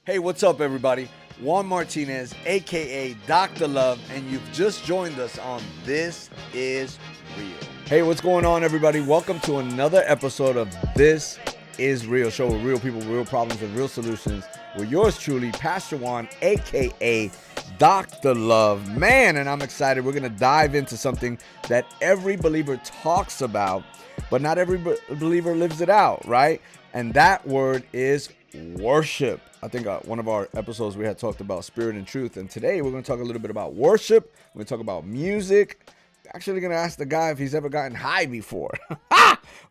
Hey, what's up, everybody? Juan Martinez, aka Dr. Love, and you've just joined us on This Is Real. Hey, what's going on, everybody? Welcome to another episode of This Is Real, show with real people, real problems, and real solutions. With yours truly, Pastor Juan, aka Dr. Love. Man, and I'm excited. We're going to dive into something that every believer talks about, but not every believer lives it out, right? And that word is worship. I think one of our episodes we had talked about spirit and truth, and today we're going to talk a little bit about worship. We're going to talk about music. Actually going to ask the guy if he's ever gotten high before.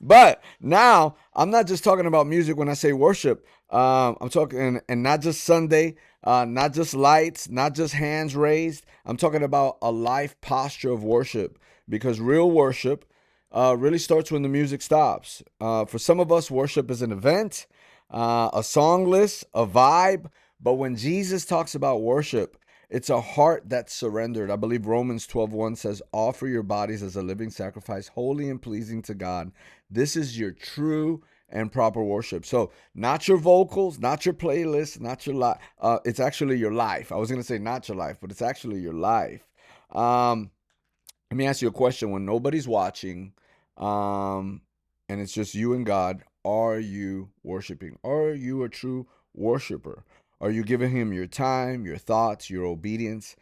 But now I'm not just talking about music when I say worship. I'm talking, and not just Sunday, not just lights, not just hands raised. I'm talking about a life posture of worship, because real worship really starts when the music stops. For some of us, worship is an event, a song list, a vibe. But when Jesus talks about worship, it's a heart that's surrendered. I believe Romans 12:1 says, offer your bodies as a living sacrifice, holy and pleasing to God. This is your true and proper worship. So not your vocals, not your playlist, not your life. It's actually your life. I was going to say not your life, but it's actually your life. Let me ask you a question. When nobody's watching, and it's just you and God, are you worshiping? Are you a true worshiper? Are you giving him your time, your thoughts, your obedience,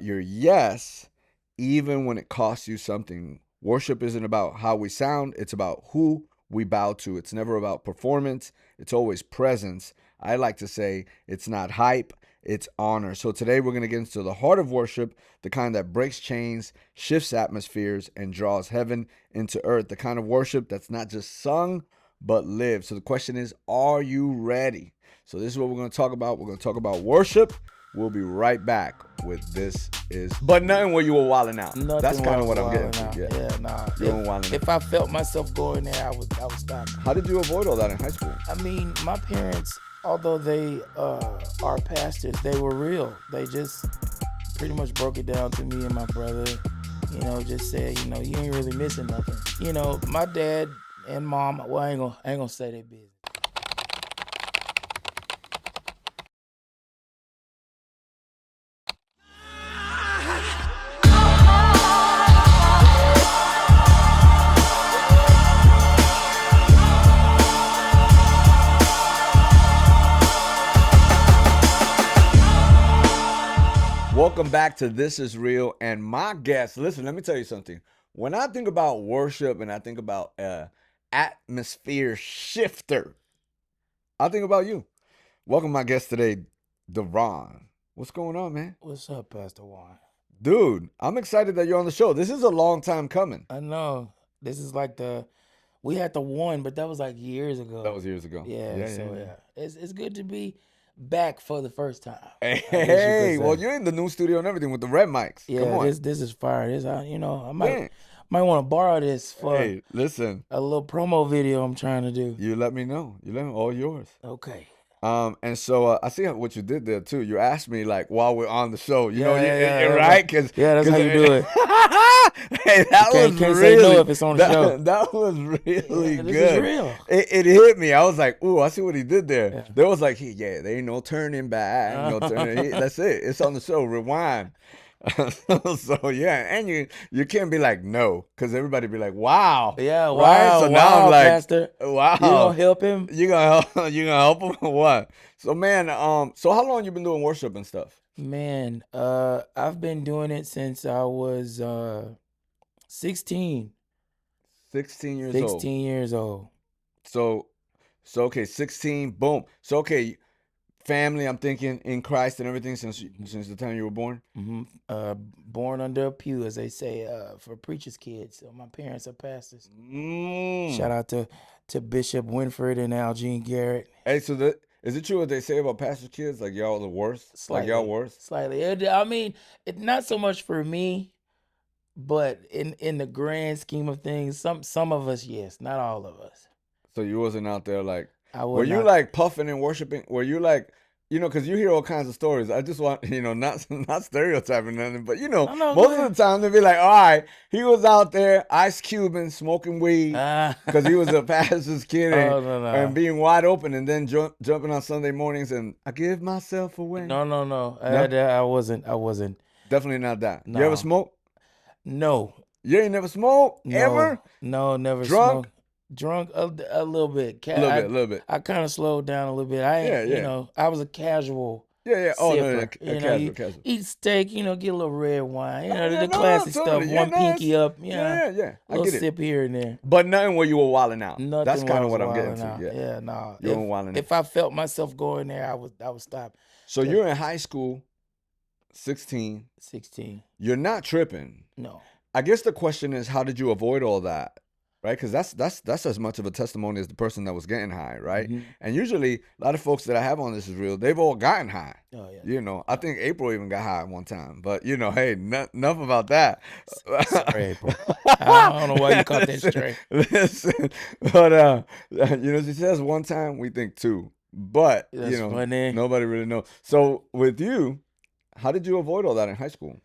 your yes, even when it costs you something? Worship isn't about how we sound. It's about who we bow to. It's never about performance. It's always presence. I like to say it's not hype, it's honor. So today we're going to get into the heart of worship, the kind that breaks chains, shifts atmospheres, and draws heaven into earth. The kind of worship that's not just sung, but lived. So the question is, are you ready? So this is what we're going to talk about. We're going to talk about worship. We'll be right back with This Is. But nothing where you were wilding out. Nothing. That's kind of what I'm getting out. to. Yeah, nah. You were wilding out. If I felt myself going there, I would stop. How did you avoid all that in high school? I mean, my parents, although they are pastors, they were real. They just pretty much broke it down to me and my brother. You know, just said, you ain't really missing nothing. My dad and mom, well, I ain't gonna say they busy. Welcome back to This Is Real, and my guest, listen, let me tell you something. When I think about worship and I think about atmosphere shifter, I think about you. Welcome my guest today, Deron. What's going on, man? What's up, Pastor Juan? Dude, I'm excited that you're on the show. This is a long time coming. I know. This is like we had the one, but that was like years ago. That was years ago. Yeah. It's good to be back for the first time. Hey, well, you're in the new studio and everything with the red mics. Yeah, Come on. this is fire. I might want to borrow this for Hey, listen. a little promo video I'm trying to do. You let me know. All yours. Okay. And so I see what you did there too. You asked me like while we're on the show, Yeah, right? Cause that's how you do it. Hey, that was can't really, say no if it's on the show. That was really this good. is real. It hit me. I was like, ooh, I see what he did there. Yeah. There was like, there ain't no turning back, no turning. That's it. It's on the show. Rewind. So yeah, and you can't be like no, because everybody be like, wow. Yeah, wow. Right? So now I'm like, Pastor. wow. You gonna help him? You gonna help him or what? So man, so how long you been doing worship and stuff? Man, I've been doing it since I was 16. 16 years old. 16 years old. So okay, 16, boom. So okay, family, I'm thinking in Christ and everything since the time you were born. Mm-hmm. Born under a pew, as they say, for preachers' kids. So my parents are pastors. Shout out to Bishop Winford and Algene Garrett. Hey, so is it true what they say about pastor kids? Like y'all the worst? Slightly, like y'all worse? Slightly. I mean, it's not so much for me, but in the grand scheme of things, some of us, yes, not all of us. So you wasn't out there like, I was were you like puffing and worshiping? Were you like, because you hear all kinds of stories. I just want, not stereotyping nothing, but No, no, go most of ahead. the time they be like, all right, he was out there ice cubing, smoking weed, Ah. because he was a pastor's kid Oh, no, and no. being wide open, and then jumping on Sunday mornings and I give myself away. No, no, no. No, I wasn't. definitely not that. You ever No. smoke? No. You ain't never smoked No. ever? No, never Drunk? smoked. Drunk a little bit. A little bit, a little bit. I kind of slowed down a little bit. I Yeah, ain't, yeah, I was a casual yeah. Oh no, sipper. casual, You casual. eat steak, get a little red wine. Oh yeah, The no, no, classic stuff. totally. Yeah, One no, pinky up, yeah. a I little get it. sip here and there. But nothing where you were wilding out. That's Nothing while kind I of was what I'm getting wilding to. out. Yeah, Yeah, no. you were wilding out. If I felt myself going there, I would stop. So you're in high school, 16. 16. You're not tripping. No. I guess the question is, how did you avoid all that? Right? Because that's as much of a testimony as the person that was getting high, right? Mhm. And usually, a lot of folks that I have on This Is Real, they've all gotten high. Oh yeah. I think April even got high one time. But, hey, enough about that. Sorry, April. I don't know why you caught that straight. Listen, but, she says one time, we think two. But, That's funny. nobody really knows. So with you, how did you avoid all that in high school?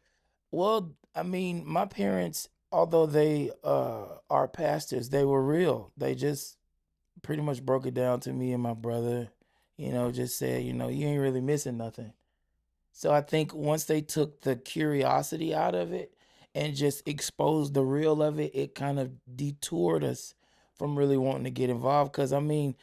Well, I mean, my parents, although they are pastors, they were real. They just pretty much broke it down to me and my brother. Just said, you ain't really missing nothing. So I think once they took the curiosity out of it and just exposed the real of it, it kind of detoured us from really wanting to get involved. Cause I mean,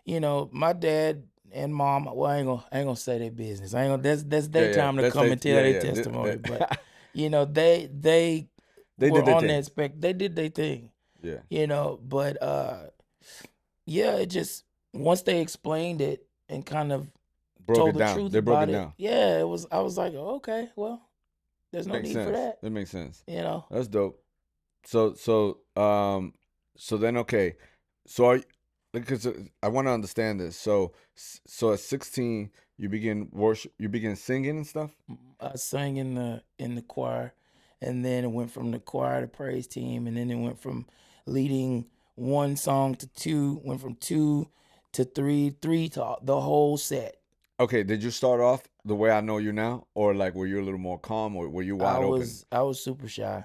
my dad and mom, well, I ain't gonna say their business. I ain't gonna that's their time to come and tell their testimony. But they They were did their on thing. that spec. They did their thing. Yeah. But yeah, it just once they explained it and kind of Broke told it the down. truth They broke about it it. down. Yeah, I was like, oh, okay, well, there's no Makes need sense. for that. That makes sense. That's dope. So then, okay. So because I want to understand this. So at 16, you begin worship. You begin singing and stuff. I sang in the choir, and then it went from the choir to praise team, and then it went from leading one song to two, went from two to three to the whole set. Okay, did you start off the way I know you now, or like were you a little more calm, or were you wide open? I was super shy.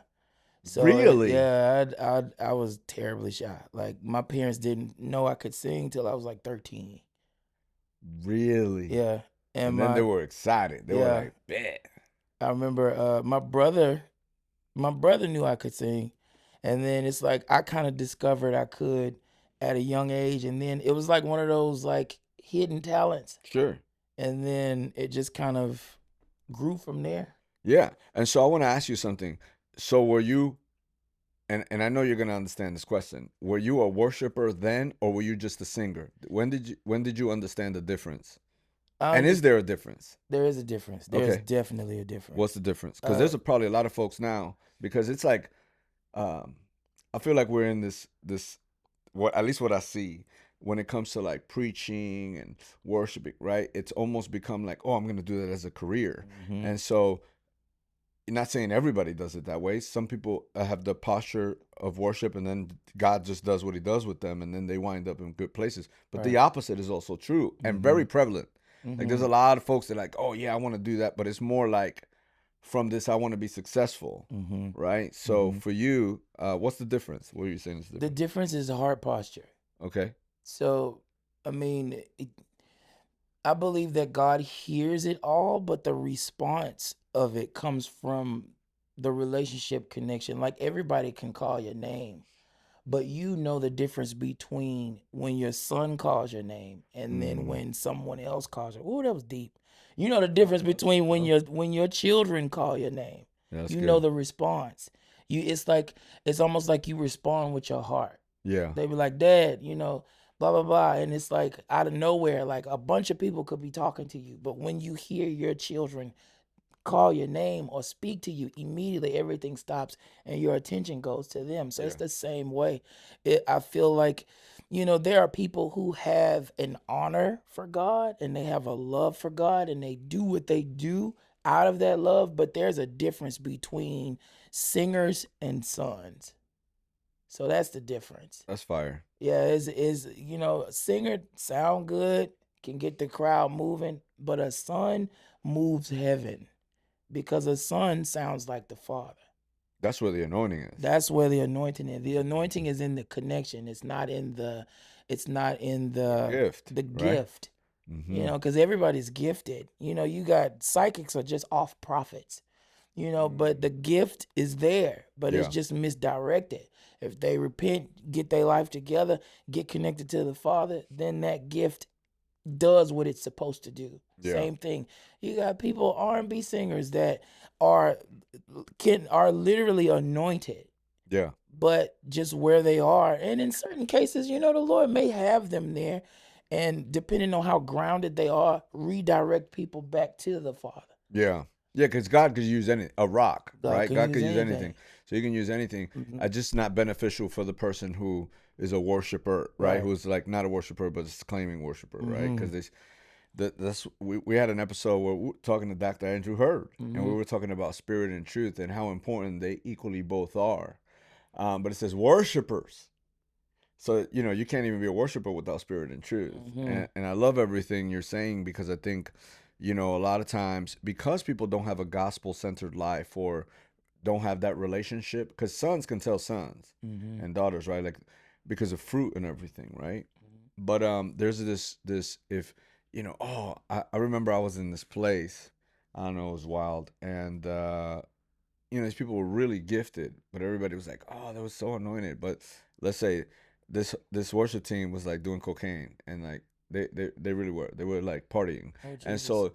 So Really? yeah, I was terribly shy. Like my parents didn't know I could sing till I was like 13. Really? Yeah, And then they were excited. They were like, "Bet." I remember my brother knew I could sing, and then it's like I kind of discovered I could at a young age, and then it was like one of those like hidden talents, Sure. and then it just kind of grew from there. Yeah. And so I want to ask you something. So were you, and I know you're gonna understand this question. Were you a worshiper then, or were you just a singer? When did you understand the difference? And is there a difference? There is a difference. There's Okay. definitely a difference. What's the difference? Because there's probably a lot of folks now, because it's like, I feel like we're in this what, at least what I see when it comes to like preaching and worshiping, right? It's almost become like, oh, I'm gonna do that as a career. Mhm. And so, not saying everybody does it that way. Some people have the posture of worship, and then God just does what He does with them, and then they wind up in good places. But the opposite is also true and very prevalent. Like there's a lot of folks that are like, oh yeah, I want to do that, but it's more like from this, I want to be successful, right? So for you, what's the difference? What are you saying is The different? difference is the heart posture. Okay. So, I mean, I believe that God hears it all, but the response of it comes from the relationship connection. Like everybody can call your name, but you know the difference between when your son calls your name and then when someone else calls you. Oh, that was deep. You know the difference between when your children call your name. Yeah, that's You good. know the response. It's almost like you respond with your heart. Yeah. They be like, Dad, blah blah blah, and it's like out of nowhere, like a bunch of people could be talking to you, but when you hear your children call your name or speak to you, immediately everything stops and your attention goes to them. So it's Yeah. the same way. I feel like, there are people who have an honor for God and they have a love for God and they do what they do out of that love, but there's a difference between singers and sons. So that's the difference. That's fire. Yeah, is singer sound good, can get the crowd moving, but a son moves heaven because a son sounds like the Father. That's where the anointing is. That's where the anointing is. The anointing is in the connection. It's not in the Gift, the right? gift. Mm-hmm. Because everybody's gifted. You got psychics are just off prophets. But the gift is there, but it's Yeah. just misdirected. If they repent, get their life together, get connected to the Father, then that gift does what it's supposed to do. Yeah. Same thing. You got people, R&B singers that are literally anointed, Yeah. but just where they are. And in certain cases, the Lord may have them there, and depending on how grounded they are, redirect people back to the Father. Yeah. Yeah, because God could use a rock, God right? can God use could use anything. anything. So you can use anything. Mhm. It's just not beneficial for the person who is a worshiper, right? Right. Who's like not a worshiper, but is claiming worshiper, right? Mhm. Because we had an episode where we were talking to Dr. Andrew Hurd, and we Mhm. were talking about spirit and truth and how important they equally both are. But it says worshipers. So, you can't even be a worshiper without spirit and truth. Mhm. And I love everything you're saying because I think, a lot of times because people don't have a gospel centered life or don't have that relationship, because sons can tell sons Mhm. and daughters, right? Like because of fruit and everything, right? Mhm. But there's this if I remember I was in this place, I don't know, it was wild, and these people were really gifted, but everybody was like, "Oh, that was so anointed." But let's say this worship team was like doing cocaine, and like they really were. They were like partying, Oh, and Jesus. so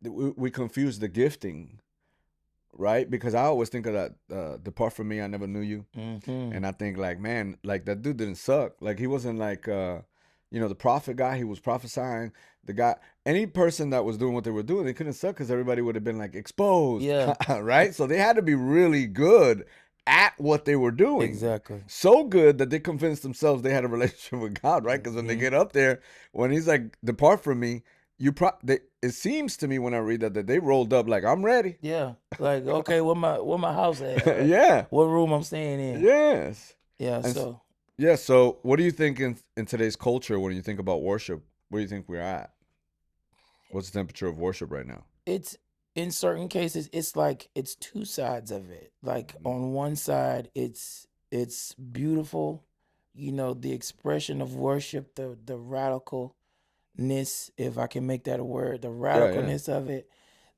we confused the gifting, right? Because I always think of that "Depart from me, I never knew you," Mhm. and I think like, man, like that dude didn't suck. Like he wasn't like the prophet guy. He was prophesying. The guy, any person that was doing what they were doing, they couldn't suck because everybody would have been like exposed, Yeah. right? So they had to be really good at what they were doing. Exactly. So good that they convinced themselves they had a relationship with God, right? Because when they Mhm. get up there, when he's like, "Depart from me," it seems to me when I read that they rolled up like, "I'm ready." Yeah. Like, okay, where my house at? Yeah. What room I'm staying in? Yes. Yeah. And So yeah, so what do you think in today's culture when you think about worship? Where do you think we're at? What's the temperature of worship right now? it's in certain cases, it's like it's two sides of it. Like Mhm. on one side, it's beautiful, the expression of worship, the radicalness, if I can make that a word, the Yeah, yeah. radicalness of it,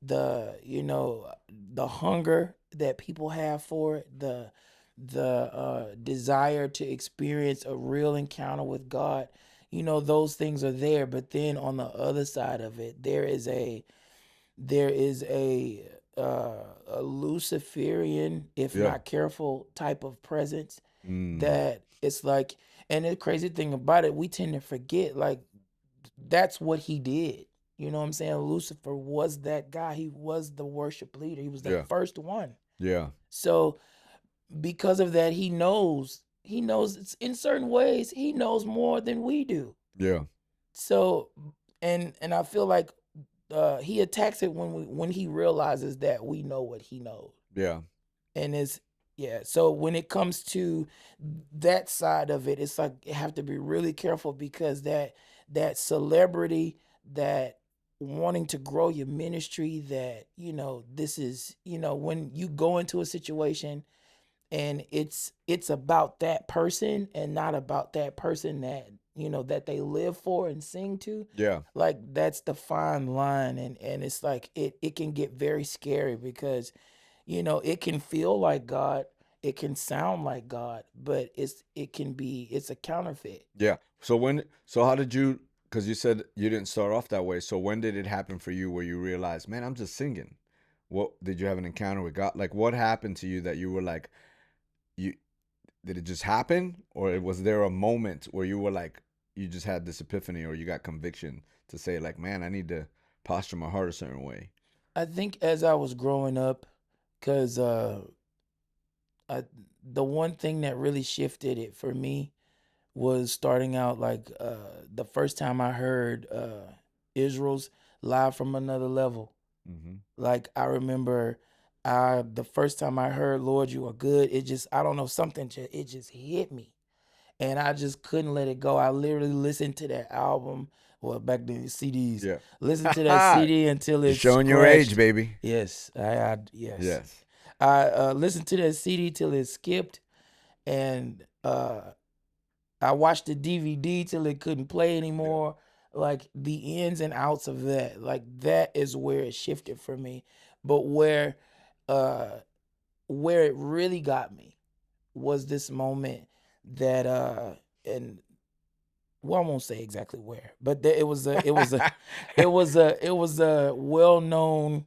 the hunger that people have for it, the desire to experience a real encounter with God. Those things are there, but then on the other side of it, there is a Luciferian, if Yeah. not careful, type of presence Mm. that it's like, and the crazy thing about it, we tend to forget, like, that's what he did. You know what I'm saying? Lucifer was that guy. He was the worship leader. He was the Yeah. first one. Yeah. So because of that, he knows it's in certain ways, he knows more than we do. Yeah. So and I feel like he attacks it when he realizes that we know what he knows. Yeah. And it's yeah, so when it comes to that side of it, it's like you have to be really careful because that celebrity, that wanting to grow your ministry, that this is when you go into a situation and it's about that person and not about that person that they live for and sing to. Yeah. Like, that's the fine line, and it's like it can get very scary because it can feel like God, it can sound like God, but it's a counterfeit. Yeah. So how did you, because you said you didn't start off that way. So when did it happen for you where you realized, man, I'm just singing? What did you have an encounter with God? Like what happened to you that you were like, you did it just happen? Or was there a moment where you were like, you just had this epiphany or you got conviction to say like, man, I need to posture my heart a certain way? I think as I was growing up, because I, the one thing that really shifted it for me was starting out, like, the first time I heard Israel's Live from Another Level. Mm-hmm. Like, I remember the first time I heard Lord You Are Good, it just, I don't know, something it just hit me. And I just couldn't let it go. I literally listened to that album well, back then CDs. Yeah. Listen to that CD until You're it's showing your age, baby. Yes, yes. Yes. I listened to that CD till it skipped, and I watched the DVD till it couldn't play anymore. Like the ins and outs of that, like that is where it shifted for me. But where it really got me was this moment that and well, I won't say exactly where, but it was a well-known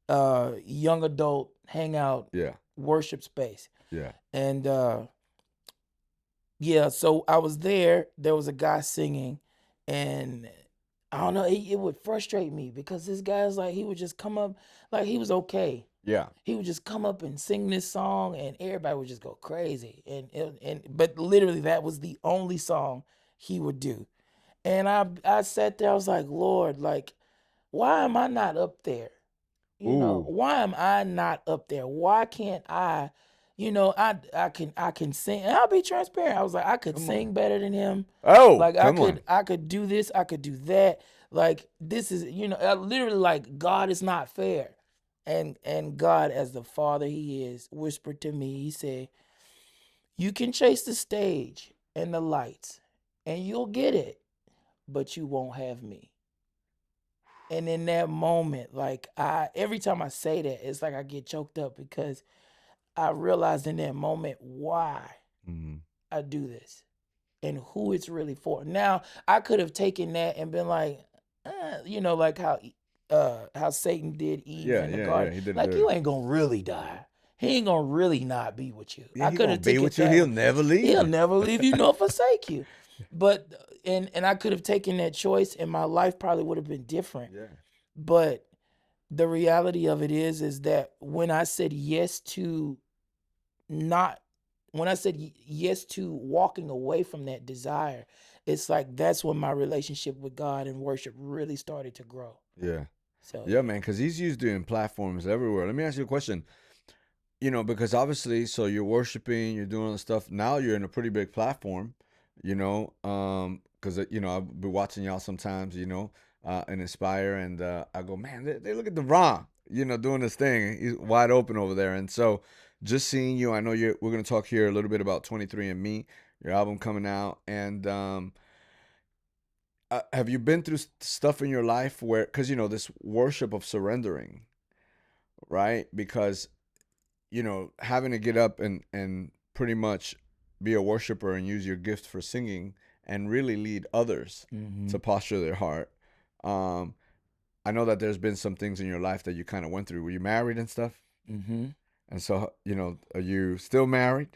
young adult hangout Yeah. worship space. Yeah. And yeah, so I was there. There was a guy singing, and I don't know, it would frustrate me because this guy's like, he would just come up, like he was okay. Yeah. He would just come up and sing this song, and everybody would just go crazy. But literally, that was the only song he would do. And I sat there, I was like, Lord, like, why am I not up there? Ooh. Why am I not up there? Why can't I, I can sing. And I'll be transparent. I was like, I could sing better than him. Oh, Like come on. I could do this, I could do that. Like this is, I literally, like, God is not fair. And God, as the Father he is, whispered to me, he said, you can chase the stage and the lights and you'll get it, but you won't have me. And in that moment, like, every time I say that, it's like I get choked up because I realized in that moment why I do this and who it's really for. Now, I could have taken that and been like, like how Satan did Eve in the garden. He did Like, it. you ain't gonna really die. He ain't gonna really not be with you. Yeah, I he could gonna have be taken with you. that. He'll never leave. He'll never leave you nor forsake you. But and I could have taken that choice, and my life probably would have been different. Yeah. But the reality of it is that when I said yes to yes to walking away from that desire, it's like that's when my relationship with God and worship really started to grow. Yeah. So Yeah, man, because he's used doing platforms everywhere. Let me ask you a question. Because obviously, so you're worshiping, you're doing all this stuff. Now you're in a pretty big platform, because I'll be watching y'all sometimes, and Inspire, and I go, man, they look at DeVron, doing this thing. He's wide open over there, and so just seeing you, I know we're gonna talk here a little bit about 23andMe, your album coming out, and have you been through stuff in your life where, because this worship of surrendering, right? Because having to get up and pretty much be a worshiper and use your gift for singing and really lead others to posture their heart. I know that there's been some things in your life that you kind of went through. Were you married and stuff? Mm-hmm. And so, are you still married?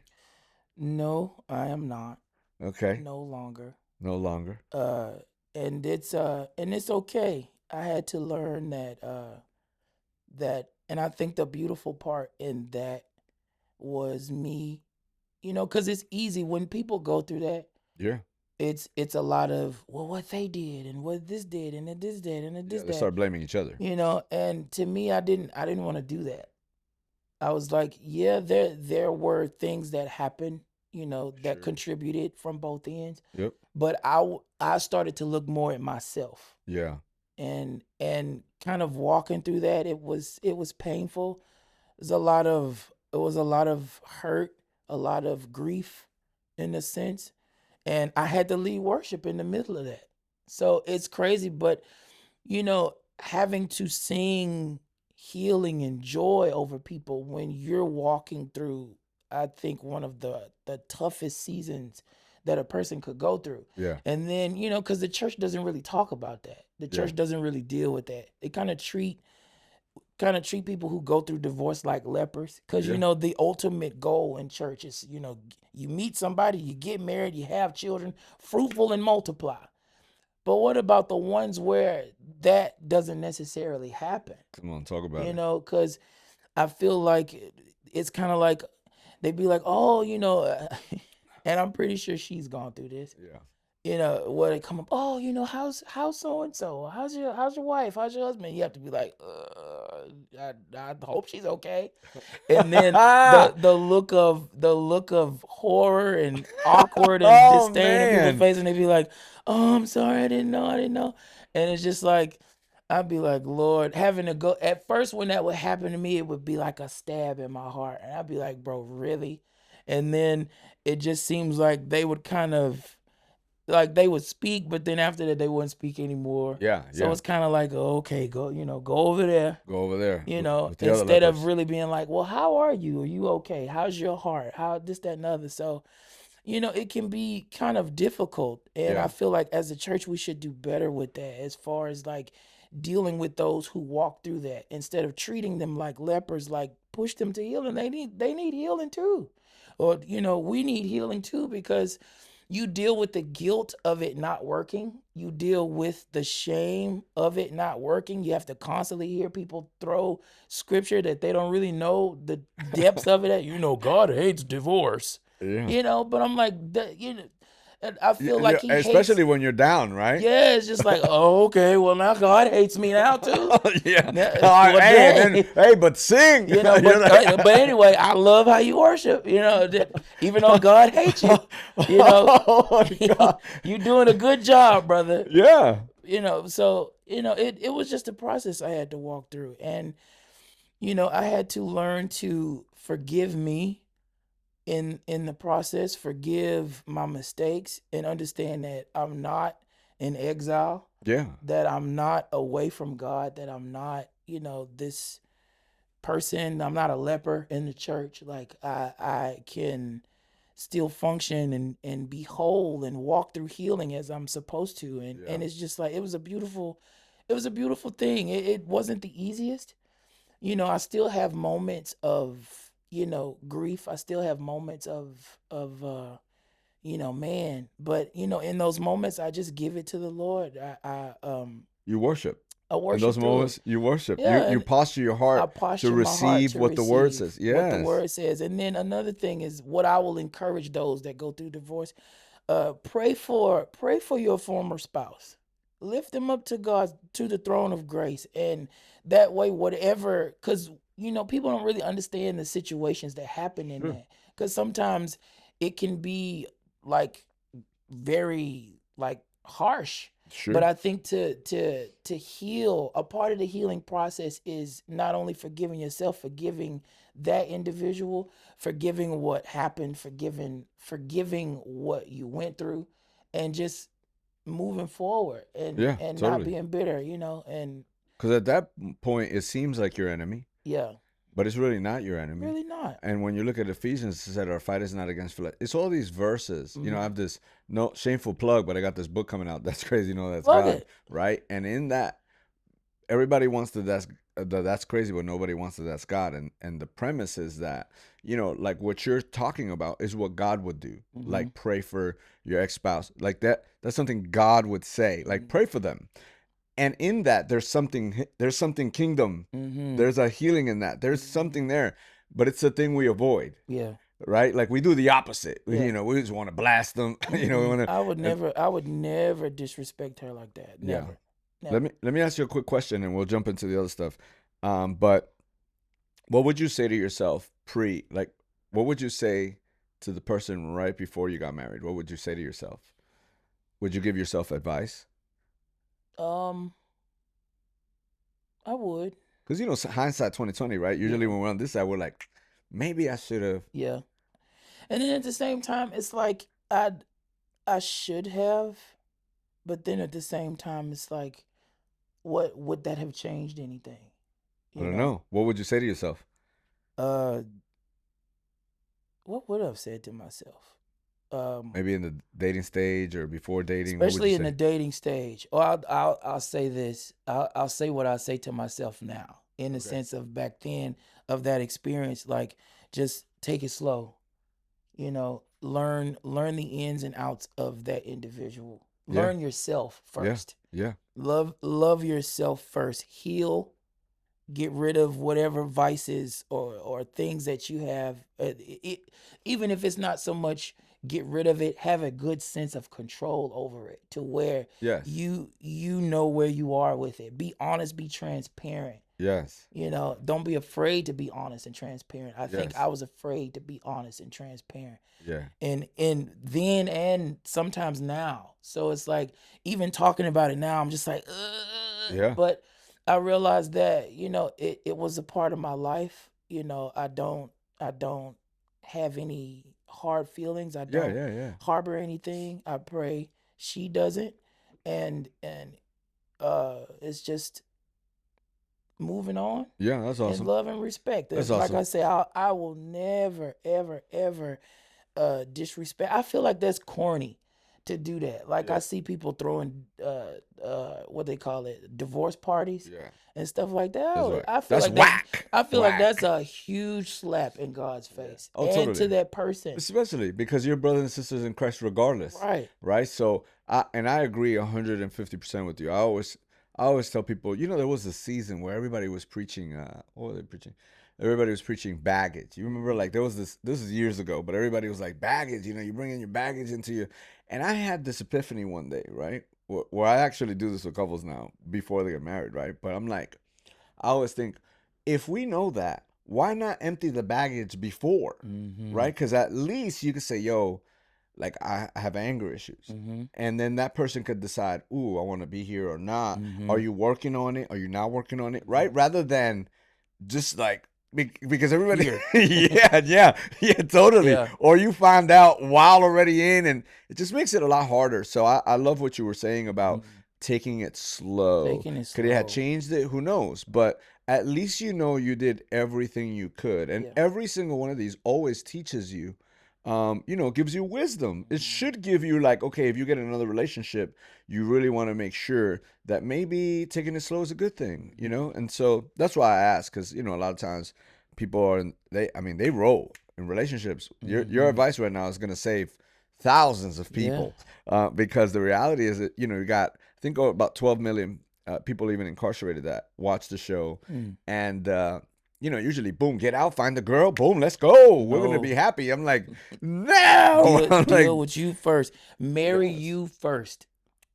No, I am not. Okay. No longer. No longer. And it's okay. I had to learn that, and I think the beautiful part in that was me, because it's easy when people go through that. Yeah. It's a lot of, well, what they did and what this did and this did and this They that. start blaming each other. And to me, I didn't want to do that. I was like, yeah, there were things that happened, that contributed from both ends. Yep. But I started to look more at myself. Yeah. And kind of walking through that, it was painful. It was a lot of hurt, a lot of grief in a sense. And I had to lead worship in the middle of that. So it's crazy, but having to sing healing and joy over people when you're walking through, I think, one of the toughest seasons that a person could go through. Yeah. And then, because the church doesn't really talk about that. The church doesn't really deal with that. They kind of treat people who go through divorce like lepers. Because, the ultimate goal in church is, you meet somebody, you get married, you have children, fruitful and multiply. But what about the ones where that doesn't necessarily happen? Come on, talk about it. Because I feel like it's kind of like they'd be like, oh, and I'm pretty sure she's gone through this. Yeah. Where they come up, oh, how's so and so? How's your wife? How's your husband? You have to be like, I hope she's okay. And then the look of horror and awkward and Oh disdain in people's man. face, and they be like, "Oh, I'm sorry, I didn't know," and it's just like I'd be like, Lord, having to go at first when that would happen to me, it would be like a stab in my heart, and I'd be like, bro, really? And then it just seems like they would kind of like they would speak, but then after that they wouldn't speak anymore. Yeah, So yeah. it's kind of like, okay, go, go over there, Go over there with the other instead of lepers. really being like, well, how are you? Are you okay? How's your heart? How this, that, and the other. So, it can be kind of difficult. And I Yeah. feel like as a church, we should do better with that as far as like dealing with those who walk through that instead of treating them like lepers, like push them to healing. They need healing too. Or, we need healing too, because you deal with the guilt of it not working. You deal with the shame of it not working. You have to constantly hear people throw scripture that they don't really know the depths of it. God hates divorce. Yeah. But I'm like, and I feel like he hates. Especially when you're down, right? Yeah, it's just like, oh, okay, well now God hates me now too. Yeah. Well, dang. Hey, but sing. But anyway, I love how you worship. Even though God hates you, Oh my God. you doing a good job, brother. Yeah. So it was just a process I had to walk through, and I had to learn to forgive me in the process, forgive my mistakes, and understand that I'm not in exile, Yeah. that I'm not away from God, that I'm not, this person, I'm not a leper in the church. Like I can still function and be whole and walk through healing as I'm supposed to. And Yeah. it's just like it was a beautiful thing. It wasn't the easiest. I still have moments of, grief. I still have moments of man. But in those moments, I just give it to the Lord. You worship. I In those worship through it. moments, you worship. Yeah, You and posture your I heart to posture my heart receive to what the word receive says. what the Yes. word says. And then another thing is what I will encourage those that go through divorce. Pray for your former spouse. Lift them up to God, to the throne of grace. And that way, whatever, because people don't really understand the situations that happen in Sure. that. Because sometimes it can be like very like harsh. But Sure. I think to heal, a part of the healing process is not only forgiving yourself, forgiving that individual, forgiving what happened, forgiving what you went through, and just moving forward and Yeah, and not totally. being bitter, and Because at that point, it seems like your enemy, yeah, but it's really not your enemy. really not. And when you look at Ephesians, it said our fight is not against flesh. It's all these verses. I have this no shameful plug, but I got this book coming out. That's crazy. That's Plug God, it. right? And in that, everybody wants to that's crazy, but nobody wants to that's God. And the premise is that like what you're talking about is what God would do. Like pray for your ex-spouse, like that's something God would say. Like pray for them. And in that, there's something kingdom. There's a healing in that. There's something there, but it's a thing we avoid, Yeah. right? Like we do the opposite. Yeah. We just want to blast them. We want to. I would never disrespect her like that. Yeah. Never. Let me ask you a quick question, and we'll jump into the other stuff. But what would you say to yourself like, what would you say to the person right before you got married? What would you say to yourself? Would you give yourself advice? Um, I would. Because hindsight 2020, right? Usually Yeah. when we're on this side, we're like, maybe I should have. Yeah. And then at the same time, it's like I should have, but then at the same time, it's like, what would that have changed anything? I don't know. What would you say to yourself? Uh, what would I have said to myself? Maybe in the dating stage or before dating. What would Especially you in the say? dating stage. Or I'll say this. I'll say what I say to myself now, in the Okay. sense of back then, of that experience. Like, just take it slow. Learn the ins and outs of that individual. Yeah. Learn yourself first. Yeah. Love yourself first. Heal. Get rid of whatever vices or things that you have. Even if it's not so much get rid of it, have a good sense of control over it to where Yes. you know where you are with it. Be honest, be transparent. Yes. You know, don't be afraid to be honest and transparent. I think Yes. I was afraid to be honest and transparent. Yeah. And then and sometimes now. So it's like even talking about it now, I'm just like, ugh. Yeah. But I realized that, you know, it was a part of my life. You know, I don't have any hard feelings. I Yeah. don't Yeah. Yeah. harbor anything. I pray she doesn't. And it's just moving on Yeah. That's in awesome. love and respect. That's Like awesome. I say, I will never, ever, ever disrespect. I feel like that's corny to do that. Like Yeah. I see people throwing what they call it, divorce parties Yeah. and stuff like that. That's right. I feel That's like whack. I feel like that's Whack. a huge slap in God's face Oh, and totally. to that person. Especially because you're brothers and sisters in Christ regardless. Right. Right? So I agree 150% with you. I always tell people, you know, there was a season where everybody was preaching what were they preaching? Everybody was preaching baggage. You remember, like, there was this is years ago, but everybody was like, baggage, you know, you bring in your baggage into your, and I had this epiphany one day, right? Where I actually do this with couples now before they get married, right? But I'm like, I always think, if we know that, why not empty the baggage before, right? Because at least you could say, yo, like, I have anger issues. And then that person could decide, ooh, I want to be here or not. Are you working on it? Are you not working on it? Right? Rather than just like, because everybody, yeah, totally. Yeah. Or you find out while already in, and it just makes it a lot harder. So I love what you were saying about taking it slow. Taking it Could it have slow. changed it? Who knows? But at least you know you did everything you could. And Yeah. every single one of these always teaches you, you know, gives you wisdom. It should give you, like, okay, if you get in another relationship, you really want to make sure that maybe taking it slow is a good thing, you know? And so that's why I ask, because, you know, a lot of times people are, they roll in relationships. Your advice right now is going to save thousands of people, because the reality is that, you know, you got, I think, about 12 million people even incarcerated that watch the show. And, you know, usually, boom, get out, find the girl, boom, let's go. We're going to be happy. I'm like, no. I'm Deal like, with you first. Marry you first.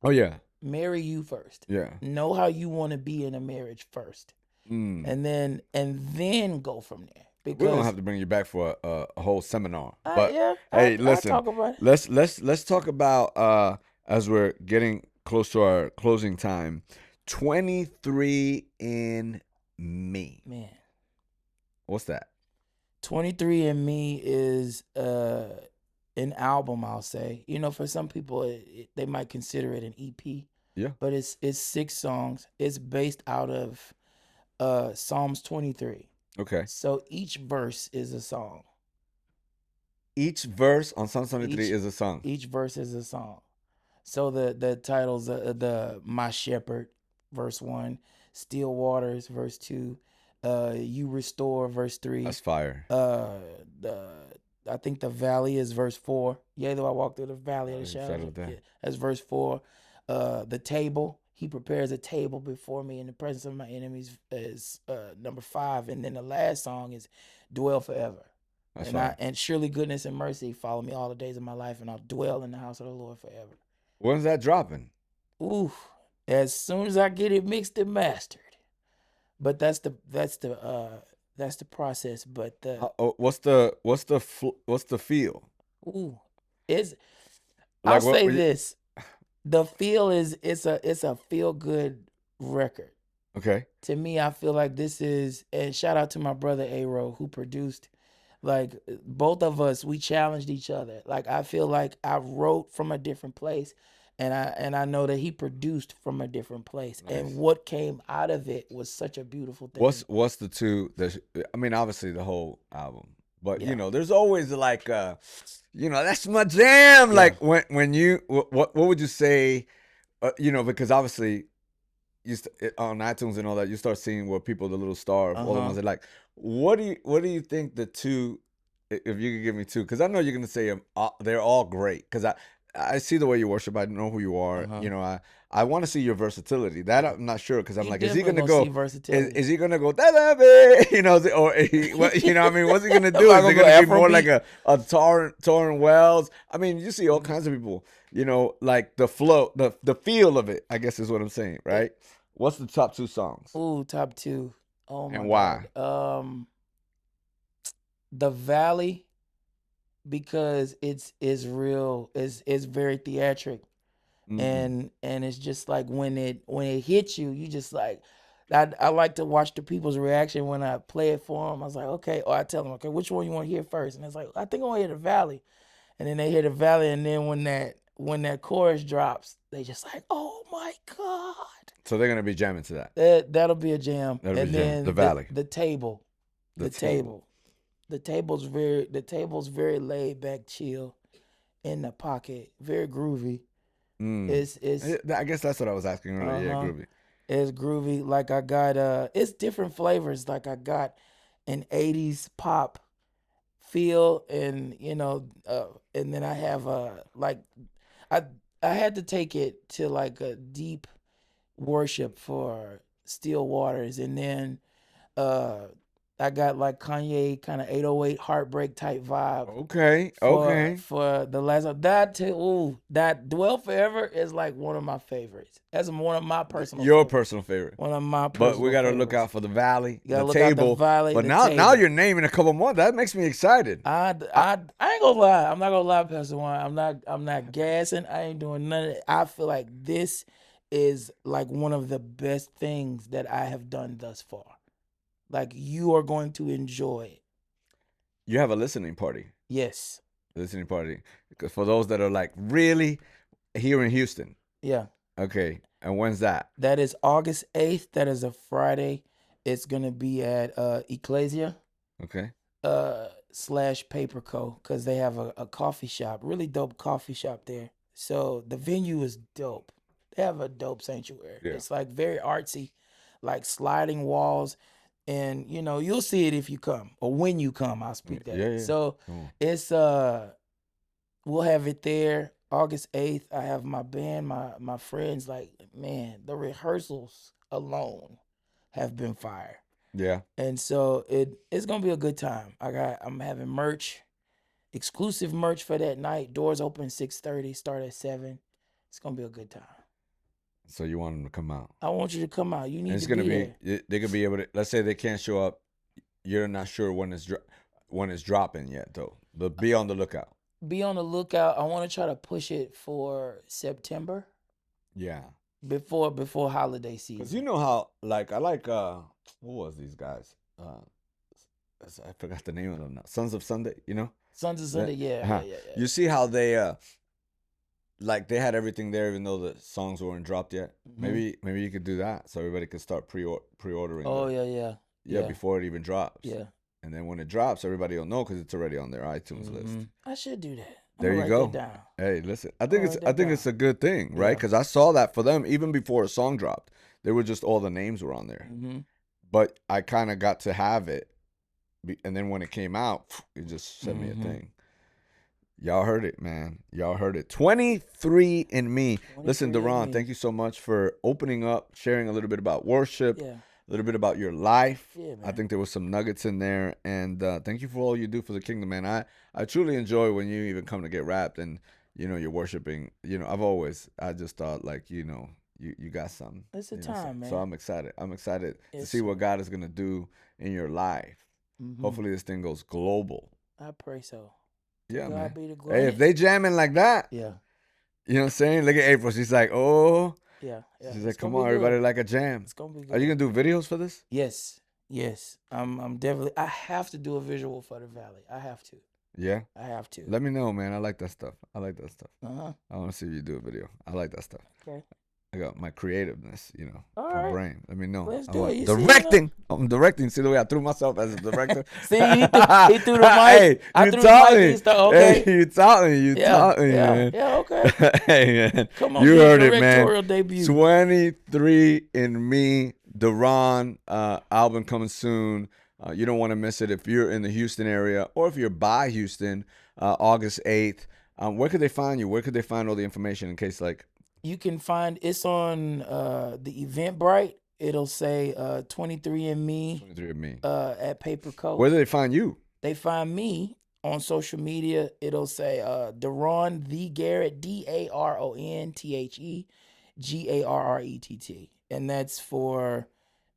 oh, yeah. Marry you first. Yeah. Know how you want to be in a marriage first. And then go from there. We Because don't have to bring you back for a whole seminar. But yeah, hey, I'll listen, talk about it. let's talk about, as we're getting close to our closing time, 23 in Me. Man, What's that? 23 and Me is an album, I'll say. You know, for some people, they might consider it an EP. Yeah. But it's 6 songs. It's based out of Psalms 23. Okay. So each verse is a song. Each verse on Psalm 23 is a song. Each verse is a song. So the titles, the My Shepherd, verse 1, Still Waters, verse 2, You Restore, verse 3. That's fire. I think the Valley is verse 4. Yea, though I walk through the valley of the shadow of death. Yeah, that's verse 4. The Table, He prepares a table before me in the presence of my enemies, is number 5. And then the last song is Dwell Forever. That's and right. And surely goodness and mercy follow me all the days of my life, and I'll dwell in the house of the Lord forever. When's that dropping? Ooh, as soon as I get it mixed and mastered. But that's the process. But what's the feel? Ooh, it's. Like, I'll say this: the feel is it's a feel good record. Okay. To me, I feel like this is, and shout out to my brother Aro who produced. Like, both of us, we challenged each other. Like, I feel like I wrote from a different place, and I know that he produced from a different place. Nice. And what came out of it was such a beautiful thing. What's the two? I mean, obviously the whole album, but you know, there's always like, you know, that's my jam. Yeah. Like when you, what would you say? You know, because obviously, on iTunes and all that, you start seeing what people, the little star of all the ones that like. What do you think the two, if you could give me two, because I know you're gonna say they're all great, because I see the way you worship. I know who you are. Uh-huh. You know, I want to see your versatility. That I'm not sure because I'm You like, is he definitely gonna gonna go? see versatility. Is he gonna go? Da-da, babe? You know, or you know, what I mean, what's he gonna do? Am I Is it gonna gonna go be more like Afrobeat? a Torrin Wells? I mean, you see all kinds of people. You know, like the flow, the feel of it. I guess is what I'm saying, right? What's the top 2 songs Ooh, top 2. Oh and my why? God. The Valley, because it's real. It's very theatric, Mm-mm. and it's just like when it hits you, you just like. I like to watch the people's reaction when I play it for them. I was like, okay, or I tell them, okay, which one you want to hear first? And it's like, I think I want to hear the Valley, and then they hear the Valley, and then when that chorus drops, they just like, oh my God, So they're gonna be jamming to that. that'll be a jam. That'll be And jam. The then Valley. the table, The table. the table's very laid back, chill, in the pocket, very groovy. Mm. It's I guess that's what I was asking earlier. Yeah, uh-huh. groovy. It's groovy. Like I got it's different flavors. Like I got an 80s pop feel, and and then I have like I I had to take it to like a deep worship for Still Waters, and then uh I got like Kanye kind of 808 heartbreak type vibe Okay. for Okay. for the last that too. Ooh, that Dwell Forever is like one of my favorites. That's one of my personal Your favorites. personal favorite. One of my But we personal got to look favorites. out for the Valley, You gotta the look out the table. Valley, But the now table. you're naming a couple more. That makes me excited. I ain't gonna lie. I'm not gonna lie, Pastor Juan. I'm not gassing. I ain't doing none of it. I feel like this is like one of the best things that I have done thus far. Like you are going to enjoy it. You have a listening party. Yes. Listening party. Because for those that are like, really? Here in Houston. Yeah. Okay. And when's that? That is August 8th. That is a Friday. It's gonna be at Ecclesia Okay. / Paper Co. Because they have a coffee shop, really dope coffee shop there. So the venue is dope. They have a dope sanctuary. Yeah. It's like very artsy, like sliding walls, and you'll see it if you come or when you come. I'll speak that. Yeah. So Cool. it's we'll have it there August 8th. I have my band, my friends. Like, man, the rehearsals alone have been fire. Yeah. And so it's gonna be a good time. I'm having merch, exclusive merch for that night. Doors open 6:30, start at 7. It's gonna be a good time. So you want them to come out. I want you to come out. You And need it's to gonna be be there. they're gonna be able to. Let's say they can't show up. You're not sure when it's dropping yet, though. But be on the lookout. Be on the lookout. I want to try to push it for September Yeah. before holiday season. Because you know how, like, I like, what was these guys? I forgot the name of them now. Sons of Sunday, you know? Sons of Sunday, Uh-huh. yeah. You see how they, like, they had everything there even though the songs weren't dropped yet? Mhm. Maybe you could do that so everybody could start pre-ordering. Oh them. Yeah, before it even drops. Yeah. And then when it drops, everybody will know because it's already on their iTunes list. I should do that. I'm There gonna you write go. that down. Hey, listen. I I'll think write that it's down. a good thing, right? Yeah. Because I saw that for them even before a song dropped. They were just all the names were on there. But I kind of got to have it, and then when it came out, it just sent me a thing. Y'all heard it, man. Y'all heard it. 23andMe. Listen, 23andMe. Deron, thank you so much for opening up, sharing a little bit about worship, Yeah. a little bit about your life. Yeah, man. I think there was some nuggets in there, and thank you for all you do for the kingdom, man. I truly enjoy when you even come to get rapped and you're worshiping. I just thought like you got something. It's a time, man. So I'm excited. I'm excited to Yes, see what sir. God is gonna do in your life. Hopefully this thing goes global. I pray so. Yeah, God man. be the glory. Hey, if they jamming like that, Yeah. you know what I'm saying? Look at April. She's like, oh. Yeah. She's It's like, come gonna on, be everybody, good. like a jam. It's gonna be good. Are you gonna do videos for this? Yes. I'm definitely. I have to do a visual for the Valley. I have to. Yeah. I have to. Let me know, man. I like that stuff. I want Uh-huh. to see you do a video. I like that stuff. Okay. I got my creativeness, All my right. brain. Let me know. Let's I do want it. You see, directing. I'm directing. See the way I threw myself as a director? See, he threw the mic. Hey, I you threw the taught mic. me. He started, okay. Hey, you taught me. You taught me, man. Yeah, okay. Hey, man. Come on, You do your heard it, man. directorial debut. 23andMe, Deron, album coming soon. You don't want to miss it if you're in the Houston area or if you're by Houston, August 8th. Where could they find you? Where could they find all the information in case like? You can find it's on the Eventbrite. It'll say 23andMe 23andMe. At Paper Coat. Where do they find you? They find me on social media. It'll say Daron the Garrett, DaronTheGarrett, and that's for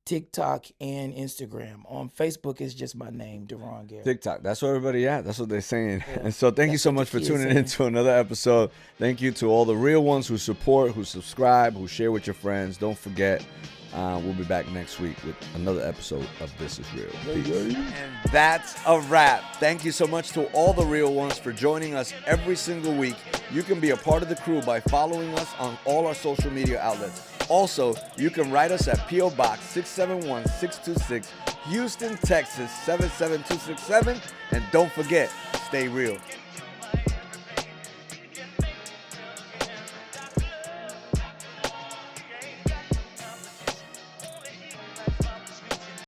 TikTok and Instagram. On Facebook, it's just my name, Daron Garrett. TikTok. That's where everybody at. That's what they're saying. Yeah. And so thank you so much for tuning in to another episode. Thank you to all the real ones who support, who subscribe, who share with your friends. Don't forget, we'll be back next week with another episode of This Is Real. Peace. And that's a wrap. Thank you so much to all the real ones for joining us every single week. You can be a part of the crew by following us on all our social media outlets. Also, you can write us at P.O. Box 671626, Houston, Texas 77267. And don't forget, stay real.